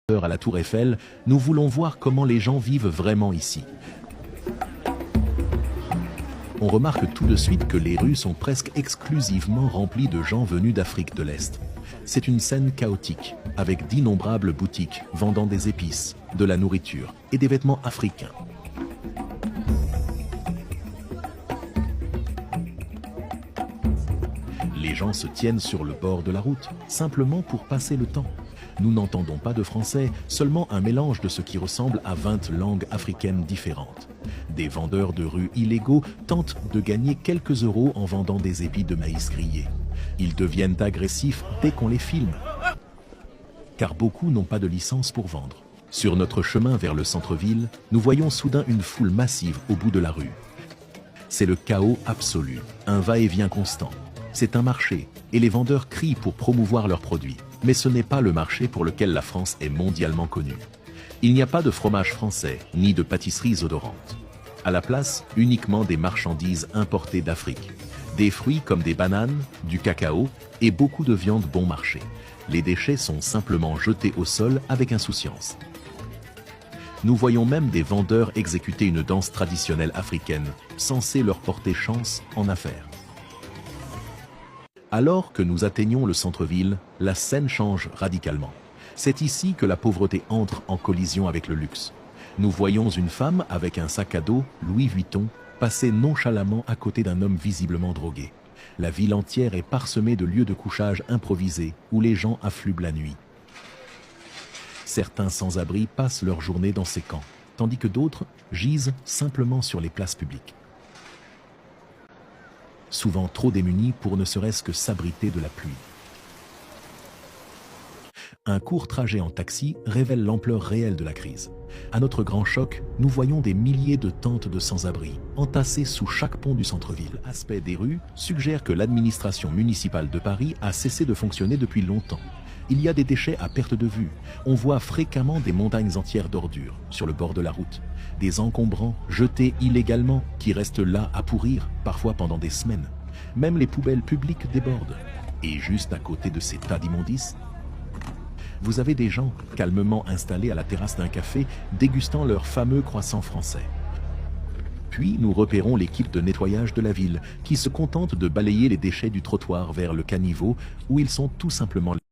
à la Tour Eiffel, nous voulons voir comment les gens vivent vraiment ici. On remarque tout de suite que les rues sont presque exclusivement remplies de gens venus d'Afrique de l'Est. C'est une scène chaotique, avec d'innombrables boutiques vendant des épices, de la nourriture et des vêtements africains. Les gens se tiennent sur le bord de la route, simplement pour passer le temps. Nous n'entendons pas de français, seulement un mélange de ce qui ressemble à 20 langues africaines différentes. Des vendeurs de rue illégaux tentent de gagner quelques euros en vendant des épis de maïs grillés. Ils deviennent agressifs dès qu'on les filme, car beaucoup n'ont pas de licence pour vendre. Sur notre chemin vers le centre-ville, nous voyons soudain une foule massive au bout de la rue. C'est le chaos absolu, un va-et-vient constant. C'est un marché, et les vendeurs crient pour promouvoir leurs produits. Mais ce n'est pas le marché pour lequel la France est mondialement connue. Il n'y a pas de fromage français, ni de pâtisseries odorantes. À la place, uniquement des marchandises importées d'Afrique. Des fruits comme des bananes, du cacao et beaucoup de viande bon marché. Les déchets sont simplement jetés au sol avec insouciance. Nous voyons même des vendeurs exécuter une danse traditionnelle africaine, censée leur porter chance en affaires. Alors que nous atteignons le centre-ville, la scène change radicalement. C'est ici que la pauvreté entre en collision avec le luxe. Nous voyons une femme avec un sac à dos Louis Vuitton passer nonchalamment à côté d'un homme visiblement drogué. La ville entière est parsemée de lieux de couchage improvisés où les gens affluent la nuit. Certains sans-abri passent leur journée dans ces camps, tandis que d'autres gisent simplement sur les places publiques. Souvent trop démunis pour ne serait-ce que s'abriter de la pluie. Un court trajet en taxi révèle l'ampleur réelle de la crise. À notre grand choc, nous voyons des milliers de tentes de sans-abri, entassées sous chaque pont du centre-ville. L'aspect des rues suggère que l'administration municipale de Paris a cessé de fonctionner depuis longtemps. Il y a des déchets à perte de vue. On voit fréquemment des montagnes entières d'ordures sur le bord de la route. Des encombrants jetés illégalement qui restent là à pourrir, parfois pendant des semaines. Même les poubelles publiques débordent. Et juste à côté de ces tas d'immondices, vous avez des gens calmement installés à la terrasse d'un café, dégustant leur fameux croissant français. Puis nous repérons l'équipe de nettoyage de la ville, qui se contente de balayer les déchets du trottoir vers le caniveau, où ils sont tout simplement